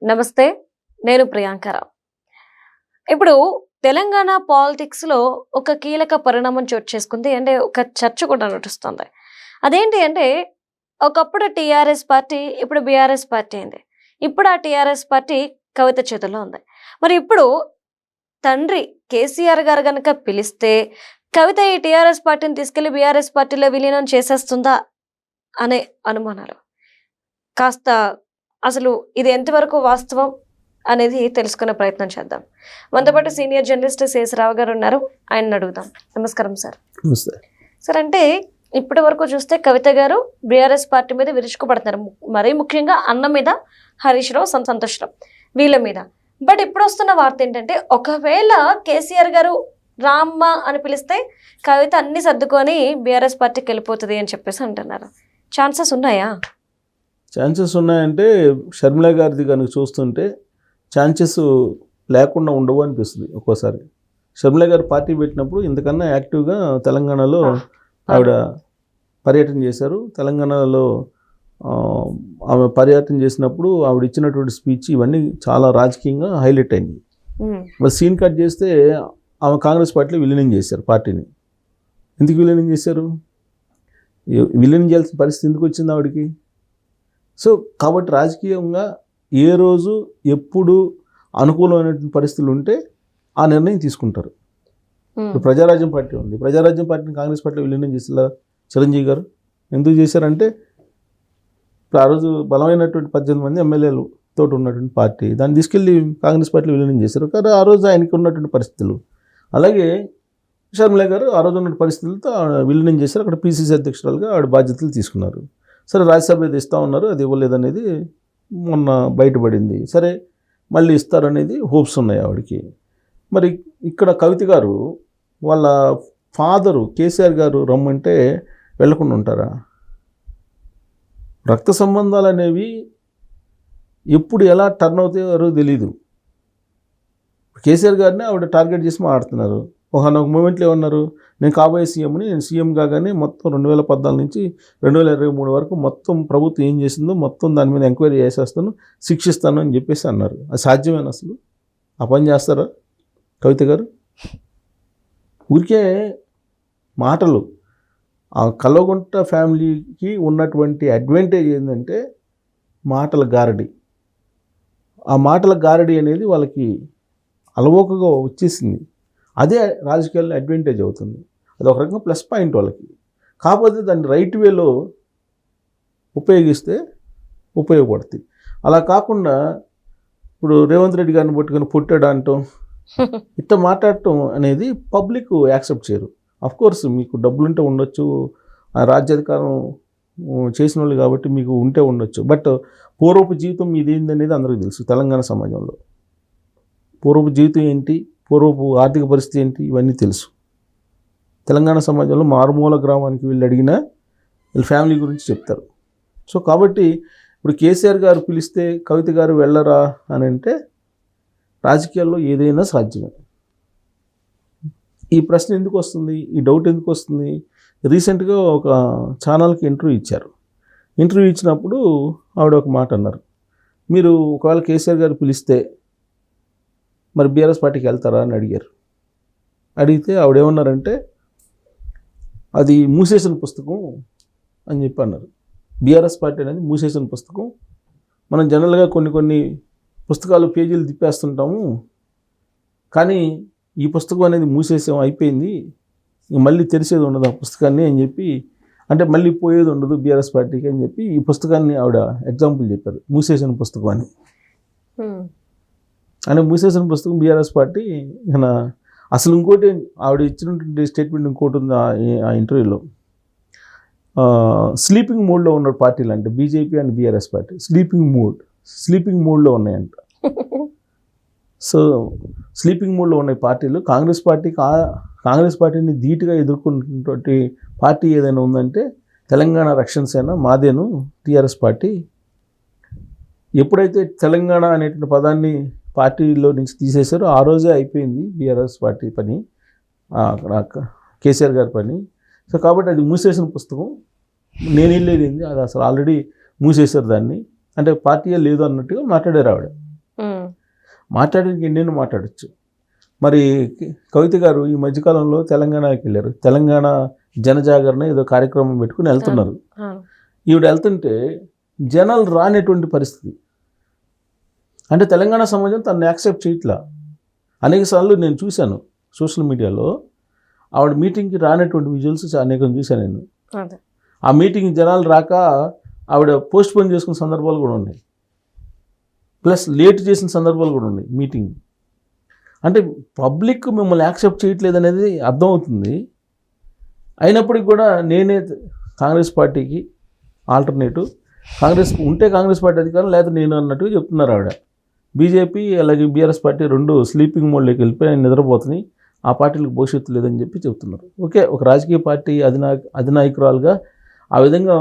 నమస్తే. నేను ప్రియాంకరావు. ఇప్పుడు తెలంగాణ పాలిటిక్స్‌లో ఒక కీలక పరిణామం చోటు చేసుకుంది. అంటే ఒక చర్చ కూడా నడుస్తుంది. అదేంటి అంటే ఒకప్పుడు టీఆర్ఎస్ పార్టీ, ఇప్పుడు బీఆర్ఎస్ పార్టీ అయింది. ఇప్పుడు ఆ టీఆర్ఎస్ పార్టీ కవిత చేతుల్లో ఉంది. మరి ఇప్పుడు తండ్రి కేసీఆర్ గారు గనక పిలిస్తే కవిత ఈ టీఆర్ఎస్ పార్టీని తీసుకెళ్లి బీఆర్ఎస్ పార్టీలో విలీనం చేసేస్తుందా అనే అనుమానాలు. కాస్త అసలు ఇది ఎంతవరకు వాస్తవం అనేది తెలుసుకునే ప్రయత్నం చేద్దాం. మనతో పాటు సీనియర్ జర్నలిస్ట్ శేషరావు గారు ఉన్నారు. ఆయన్ని అడుగుదాం. నమస్కారం సార్. సార్, అంటే ఇప్పటి వరకు చూస్తే కవిత గారు బీఆర్ఎస్ పార్టీ మీద విరుచుకుపడుతున్నారు. మరీ ముఖ్యంగా అన్న మీద, హరీష్ రావు, సంతోష్ రావు వీళ్ళ మీద. బట్ ఇప్పుడు వస్తున్న వార్త ఏంటంటే ఒకవేళ కేసీఆర్ గారు రామ్మ అని పిలిస్తే కవిత అన్ని సర్దుకొని బీఆర్ఎస్ పార్టీకి వెళ్ళిపోతుంది అని చెప్పేసి అంటున్నారు. ఛాన్సెస్ ఉన్నాయా? ఛాన్సెస్ ఉన్నాయంటే షర్మిల గారిది కనుక చూస్తుంటే ఛాన్సెస్ లేకుండా ఉండవు అనిపిస్తుంది ఒక్కోసారి. షర్మిల గారు పార్టీ పెట్టినప్పుడు ఇంతకన్నా యాక్టివ్గా తెలంగాణలో ఆవిడ పర్యటన చేశారు. తెలంగాణలో ఆమె పర్యటన చేసినప్పుడు ఆవిడ ఇచ్చినటువంటి స్పీచ్ ఇవన్నీ చాలా రాజకీయంగా హైలైట్ అయింది. మరి సీన్ కట్ చేస్తే ఆమె కాంగ్రెస్ పార్టీలో విలీనం చేశారు పార్టీని. ఎందుకు విలీనం చేశారు? విలీనం చేయాల్సిన పరిస్థితి ఎందుకు వచ్చింది ఆవిడకి? సో కాబట్టి రాజకీయంగా ఏ రోజు ఎప్పుడు అనుకూలమైనటువంటి పరిస్థితులు ఉంటే ఆ నిర్ణయం తీసుకుంటారు. ఇప్పుడు ప్రజారాజ్యం పార్టీ ఉంది. ప్రజారాజ్యం పార్టీని కాంగ్రెస్ పార్టీలో విలీనం చేసేలా చిరంజీవి గారు ఎందుకు చేశారంటే ఇప్పుడు ఆ రోజు బలమైనటువంటి 18 మంది ఎమ్మెల్యేలు తోటి ఉన్నటువంటి పార్టీ, దాన్ని తీసుకెళ్ళి కాంగ్రెస్ పార్టీలో విలీనం చేశారు. కానీ ఆ రోజు ఆయనకి ఉన్నటువంటి పరిస్థితులు. అలాగే షర్మిల గారు ఆ రోజు ఉన్న పరిస్థితులతో విలీనం చేశారు. అక్కడ పిసిసి అధ్యక్షురాలుగా ఆవిడ బాధ్యతలు తీసుకున్నారు. సరే, రాజ్యసభ ఏది ఇస్తూ ఉన్నారు, అది ఇవ్వలేదనేది మొన్న బయటపడింది. సరే, మళ్ళీ ఇస్తారనేది హోప్స్ ఉన్నాయి ఆవిడకి. మరి ఇక్కడ కవిత గారు వాళ్ళ ఫాదరు కేసీఆర్ గారు రమ్మంటే వెళ్లకుండా ఉంటారా? రక్త సంబంధాలు అనేవి ఎప్పుడు ఎలా టర్న్ అవుతాయో తెలీదు. కేసీఆర్ గారిని ఆవిడ టార్గెట్ చేసి మాట్లాడుతున్నారు. ఒక మూమెంట్లో ఏమన్నారు, నేను కాబోయే సీఎంని, నేను సీఎం కాగానే మొత్తం 2014 నుంచి 2023 వరకు మొత్తం ప్రభుత్వం ఏం చేసిందో మొత్తం దాని మీద ఎంక్వైరీ చేసేస్తాను, శిక్షిస్తాను అని చెప్పేసి అన్నారు. అది సాధ్యమేనా? అసలు ఆ పని చేస్తారా కవిత గారు? ఊరికే మాటలు. ఆ కల్వకుంట్ల ఫ్యామిలీకి ఉన్నటువంటి అడ్వాంటేజ్ ఏంటంటే మాటల గారడి. ఆ మాటల గారడి అనేది వాళ్ళకి అలవోకగా వచ్చేసింది. అదే రాజకీయాల్లో అడ్వాంటేజ్ అవుతుంది. అది ఒక రకంగా ప్లస్ పాయింట్ వాళ్ళకి. కాకపోతే దాన్ని రైట్ వేలో ఉపయోగిస్తే ఉపయోగపడుతుంది. అలా కాకుండా ఇప్పుడు రేవంత్ రెడ్డి గారిని పట్టుకొని పొట్టాడు అంటాం, ఇట్లా మాట్లాడటం అనేది పబ్లిక్ యాక్సెప్ట్ చేయరు. అఫ్కోర్స్ మీకు డబ్బులుంటే ఉండొచ్చు, రాజ్యాధికారం చేసిన వాళ్ళు కాబట్టి మీకు ఉంటే ఉండొచ్చు. బట్ పూర్వపు జీవితం మీది ఏందనేది అందరికీ తెలుసు. తెలంగాణ సమాజంలో పూర్వపు జీవితం ఏంటి, పూర్వపు ఆర్థిక పరిస్థితి ఏంటి, ఇవన్నీ తెలుసు. తెలంగాణ సమాజంలో మారుమూల గ్రామానికి వెళ్ళి అడిగినా వీళ్ళ ఫ్యామిలీ గురించి చెప్తారు. సో కాబట్టి ఇప్పుడు కేసీఆర్ గారు పిలిస్తే కవిత గారు వెళ్ళరా అని అంటే రాజకీయాల్లో ఏదైనా సాధ్యమే. ఈ ప్రశ్న ఎందుకు వస్తుంది, ఈ డౌట్ ఎందుకు వస్తుంది? రీసెంట్గా ఒక ఛానల్కి ఇంటర్వ్యూ ఇచ్చారు. ఇంటర్వ్యూ ఇచ్చినప్పుడు ఆవిడ ఒక మాట అన్నారు, మీరు ఒకవేళ కేసీఆర్ గారు పిలిస్తే మరి బీఆర్ఎస్ పార్టీకి వెళ్తారా అని అడిగారు. అడిగితే ఆవిడేమన్నారంటే అది మూసేసిన పుస్తకం అని చెప్పి అన్నారు. బీఆర్ఎస్ పార్టీ అనేది మూసేసిన పుస్తకం. మనం జనరల్గా కొన్ని పుస్తకాలు పేజీలు తిప్పేస్తుంటాము, కానీ ఈ పుస్తకం అనేది మూసేసాం, అయిపోయింది, మళ్ళీ తెరిచేది ఉండదు ఆ పుస్తకాన్ని అని చెప్పి, అంటే మళ్ళీ పోయేది ఉండదు బీఆర్ఎస్ పార్టీకి అని చెప్పి ఈ పుస్తకాన్ని ఆవిడ ఎగ్జాంపుల్ చెప్పారు, మూసేసిన పుస్తకం అని. అని మూసేసిన పుస్తకం బీఆర్ఎస్ పార్టీ. అసలు ఇంకోటి ఆవిడ ఇచ్చినటువంటి స్టేట్మెంట్ ఇంకోటి ఉంది ఆ ఇంటర్వ్యూలో. స్లీపింగ్ మోడ్లో ఉన్న పార్టీలు అంటే BJP and BRS party sleeping మోడ్లో ఉన్నాయంట. సో స్లీపింగ్ మోడ్లో ఉన్న పార్టీలు కాంగ్రెస్ పార్టీని ధీటుగా ఎదుర్కొన్నటువంటి పార్టీ ఏదైనా ఉందంటే తెలంగాణ రక్షణ సేన, మాదేను టీఆర్ఎస్ పార్టీ. ఎప్పుడైతే తెలంగాణ అనేటువంటి పదాన్ని పార్టీలో నుంచి తీసేశారో ఆ రోజే అయిపోయింది బీఆర్ఎస్ పార్టీ పని, కేసీఆర్ గారి పని. సో కాబట్టి అది మూసేసిన పుస్తకం. నేను వెళ్ళేది అది అసలు ఆల్రెడీ మూసేశారు దాన్ని, అంటే పార్టీయే లేదు అన్నట్టుగా మాట్లాడారు ఆవిడ. మాట్లాడడానికి ఎన్నెన్నో మాట్లాడచ్చు. మరి కవిత గారు ఈ మధ్యకాలంలో తెలంగాణకి వెళ్ళారు. తెలంగాణ జనజాగరణ ఏదో కార్యక్రమం పెట్టుకుని వెళ్తున్నారు. ఈవిడ వెళ్తుంటే జనాలు రానటువంటి పరిస్థితి. అంటే తెలంగాణ సమాజం తనని యాక్సెప్ట్ చేయట్లా. అనేకసార్లు నేను చూశాను సోషల్ మీడియాలో ఆవిడ మీటింగ్కి రానటువంటి విజువల్స్ అనేకం చూశాను నేను. ఆ మీటింగ్ జనాలు రాక ఆవిడ పోస్ట్ పోన్ చేసుకున్న సందర్భాలు కూడా ఉన్నాయి, ప్లస్ లేట్ చేసిన సందర్భాలు కూడా ఉన్నాయి మీటింగ్. అంటే పబ్లిక్ మిమ్మల్ని యాక్సెప్ట్ చేయట్లేదు అనేది అర్థమవుతుంది. అయినప్పటికీ కూడా నేనే కాంగ్రెస్ పార్టీకి ఆల్టర్నేటివ్, కాంగ్రెస్ ఉంటే కాంగ్రెస్ పార్టీ అధికారం, లేదా నేను అన్నట్టుగా చెప్తున్నారు ఆవిడ. బీజేపీ అలాగే బీఆర్ఎస్ పార్టీ రెండు స్లీపింగ్ మోడ్లోకి వెళ్ళిపోయి నిద్రపోతున్నాయి, ఆ పార్టీలకు భవిష్యత్తు లేదని చెప్పి చెప్తున్నారు. ఓకే, ఒక రాజకీయ పార్టీ అధినాయకురాలుగా ఆ విధంగా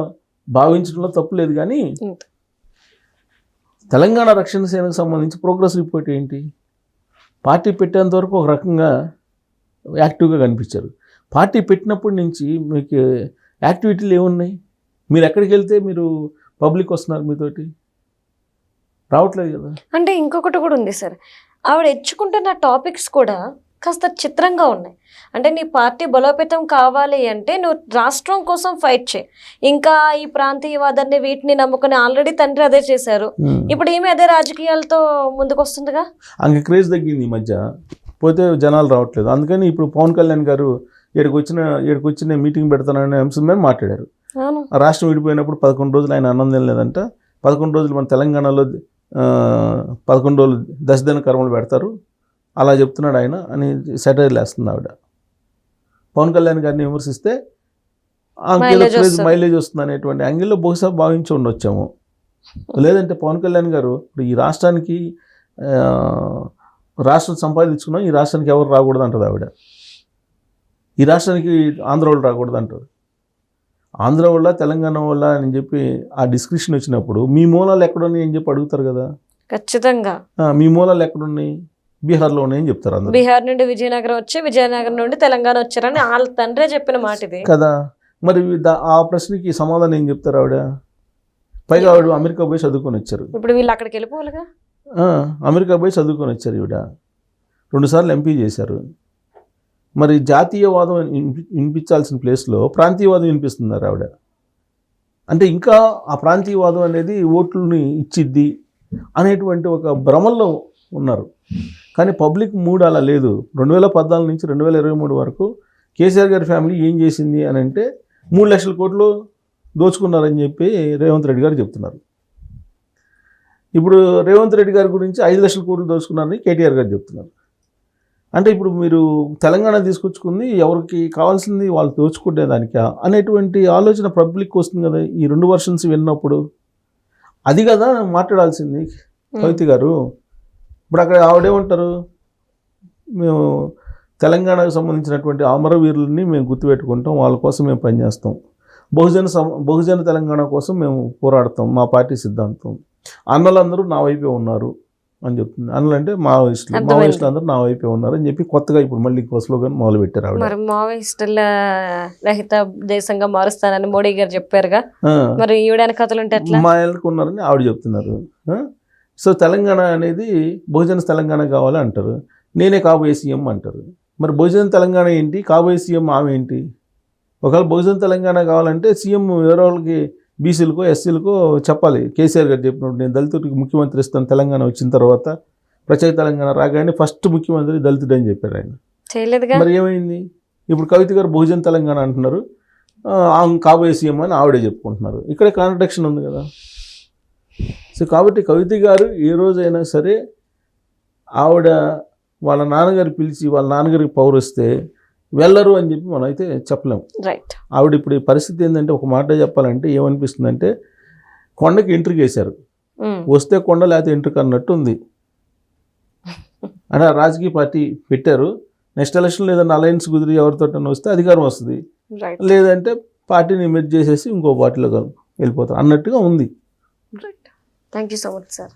భావించడంలో తప్పు లేదు. కానీ తెలంగాణ రక్షణ సేనకు సంబంధించి ప్రోగ్రెస్ రిపోర్ట్ ఏంటి? పార్టీ పెట్టేంత వరకు ఒక రకంగా యాక్టివ్గా కనిపించారు. పార్టీ పెట్టినప్పటి నుంచి మీకు యాక్టివిటీలు ఏమున్నాయి? మీరు ఎక్కడికి వెళ్తే మీరు పబ్లిక్ వస్తున్నారు, మీతోటి రావట్లేదు కదా. అంటే ఇంకొకటి కూడా ఉంది సార్, ఆవిడ ఎంచుకుంటున్న టాపిక్స్ కూడా కాస్త చిత్రంగా ఉన్నాయి. అంటే నీ పార్టీ బలోపేతం కావాలి అంటే నువ్వు రాష్ట్రం కోసం ఫైట్ చేయి, ఇంకా ఈ ప్రాంతీయవాదాన్ని వీటిని నమ్ముకుని ఆల్రెడీ తండ్రి అదే చేశారు, ఇప్పుడు ఈమె అదే రాజకీయాలతో ముందుకు వస్తుందిగా. అంక క్రేజ్ తగ్గింది ఈ మధ్య, పోతే జనాలు రావట్లేదు. అందుకని ఇప్పుడు పవన్ కళ్యాణ్ గారు ఏడుకు వచ్చిన మీటింగ్ పెడతాననే అంశం మీద మాట్లాడారు. రాష్ట్రం విడిపోయినప్పుడు 11 రోజులు ఆయన అన్నం తినలేదంట. 11 రోజులు మన తెలంగాణలో 11 రోజులు దశదిన కర్మలు పెడతారు, అలా చెప్తున్నాడు ఆయన అని సెటైర్లు వేస్తుంది ఆవిడ. పవన్ కళ్యాణ్ గారిని విమర్శిస్తే మైలేజ్ వస్తుంది అనేటువంటి యాంగిల్లో బహుశా భావించి ఉండొచ్చాము. లేదంటే పవన్ కళ్యాణ్ గారు ఇప్పుడు ఈ రాష్ట్రానికి రాష్ట్రం సంపాదించుకున్నాం, ఈ రాష్ట్రానికి ఎవరు రాకూడదు అంటారు ఆవిడ. ఈ రాష్ట్రానికి ఆంధ్ర వాళ్ళు రాకూడదు అంటారు. ఆంధ్ర వల్ల తెలంగాణ వల్ల అని చెప్పి ఆ డిస్క్రిప్షన్ వచ్చినప్పుడు మీ మూలాలు ఎక్కడున్నాయి అని చెప్పి అడుగుతారు కదా. ఖచ్చితంగా మీ మూలాలు ఎక్కడున్నాయి? బీహార్లో ఉన్నాయని చెప్తారు అందరూ. బీహార్ నుండి విజయనగరం వచ్చి విజయనగరం నుండి తెలంగాణ వచ్చారని వాళ్ళ తండ్రే చెప్పిన మాట ఇది కదా. మరి ఆ ప్రశ్నకి సమాధానం ఏం చెప్తారు ఆవిడ? పైగా ఆవిడ అమెరికా పోయి చదువుకొని వచ్చారు. ఇప్పుడు వీళ్ళు అక్కడికి వెళ్ళిపోవాలిగా. అమెరికా పోయి చదువుకొని వచ్చారు. ఈవిడ 2 సార్లు ఎంపీ చేశారు. మరి జాతీయవాదం వినిపించాల్సిన ప్లేస్లో ప్రాంతీయవాదం వినిపిస్తున్నారు ఆవిడ. అంటే ఇంకా ఆ ప్రాంతీయవాదం అనేది ఓట్లని ఇచ్చిద్ది అనేటువంటి ఒక భ్రమల్లో ఉన్నారు. కానీ పబ్లిక్ మూడ్ అలా లేదు. 2014 నుంచి 2023 వరకు కేసీఆర్ గారి ఫ్యామిలీ ఏం చేసింది అని అంటే 3 లక్షల కోట్లు దోచుకున్నారని చెప్పి రేవంత్ రెడ్డి గారు చెప్తున్నారు. ఇప్పుడు రేవంత్ రెడ్డి గారి గురించి 5 లక్షల కోట్లు దోచుకున్నారని కేటీఆర్ గారు చెప్తున్నారు. అంటే ఇప్పుడు మీరు తెలంగాణ తీసుకొచ్చుకుంది ఎవరికి కావాల్సింది వాళ్ళు దోచుకునేదానికా అనేటువంటి ఆలోచన పబ్లిక్ వస్తుంది కదా ఈ 2 వర్షన్స్ విన్నప్పుడు. అది కదా మాట్లాడాల్సింది కవిత గారు. ఇప్పుడు అక్కడ ఆవిడేమంటారు, మేము తెలంగాణకు సంబంధించినటువంటి అమరవీరులని మేము గుర్తుపెట్టుకుంటాం, వాళ్ళ కోసం మేము పనిచేస్తాం, బహుజన తెలంగాణ కోసం మేము పోరాడతాం, మా పార్టీ సిద్ధాంతం, అన్నలందరూ నా వైపే ఉన్నారు అని చెప్తుంది. అన్నలు అంటే మావోయిస్టులు అందరూ నా వైపే ఉన్నారు అని చెప్పి కొత్తగా ఇప్పుడు మళ్ళీ స్లోగన్ మొదలు పెట్టారు ఆవిడ. మరి మావోయిస్టుల రహిత దేశంగా మారుస్తానని మోడీ గారు చెప్పారుగా, మరి ఈవిడ కథలు ఉంటే ఎట్లా? మా వాళ్ళకి ఉన్నారని ఆవిడ చెప్తున్నారు. సో తెలంగాణ అనేది బహుజన తెలంగాణ కావాలి అంటారు, నేనే కాబోయే సీఎం అంటారు. మరి బహుజన తెలంగాణ ఏంటి, కాబోయే సీఎం ఆమె ఏంటి? ఒకవేళ బహుజన తెలంగాణ కావాలంటే సీఎం వేరే వాళ్ళకి బీసీలకో ఎస్సీలకో చెప్పాలి. కేసీఆర్ గారు చెప్పినప్పుడు నేను దళితుడికి ముఖ్యమంత్రి ఇస్తాను తెలంగాణ వచ్చిన తర్వాత, ప్రత్యేక తెలంగాణ రాగానే ఫస్ట్ ముఖ్యమంత్రి దళితుడు అని చెప్పారు ఆయన. మరి ఏమైంది? ఇప్పుడు కవిత గారు బహుజన తెలంగాణ అంటున్నారు, కాబోయే సీఎం అని ఆవిడే చెప్పుకుంటున్నారు. ఇక్కడ కాంట్రడిక్షన్ ఉంది కదా. సో కాబట్టి కవిత గారు ఏ రోజైనా సరే ఆవిడ వాళ్ళ నాన్నగారు పిలిచి వాళ్ళ నాన్నగారికి పవర్ వస్తే వెళ్ళరు అని చెప్పి మనం అయితే చెప్పలేము. ఆవిడ ఇప్పుడు ఈ పరిస్థితి ఏంటంటే ఒక మాట చెప్పాలంటే ఏమనిపిస్తుందంటే కొండకి ఎంట్రీ చేశారు, వస్తే కొండ లేకపోతే ఎంట్రీ అన్నట్టు ఉంది. అంటే రాజకీయ పార్టీ పెట్టారు, నెక్స్ట్ ఎలక్షన్ లేదన్నా అలయన్స్ కుదిరి ఎవరితో వస్తే అధికారం వస్తుంది, లేదంటే పార్టీని మెర్జ్ చేసేసి ఇంకో పార్టీలో వెళ్ళిపోతారు అన్నట్టుగా ఉంది. Thank you so much sir.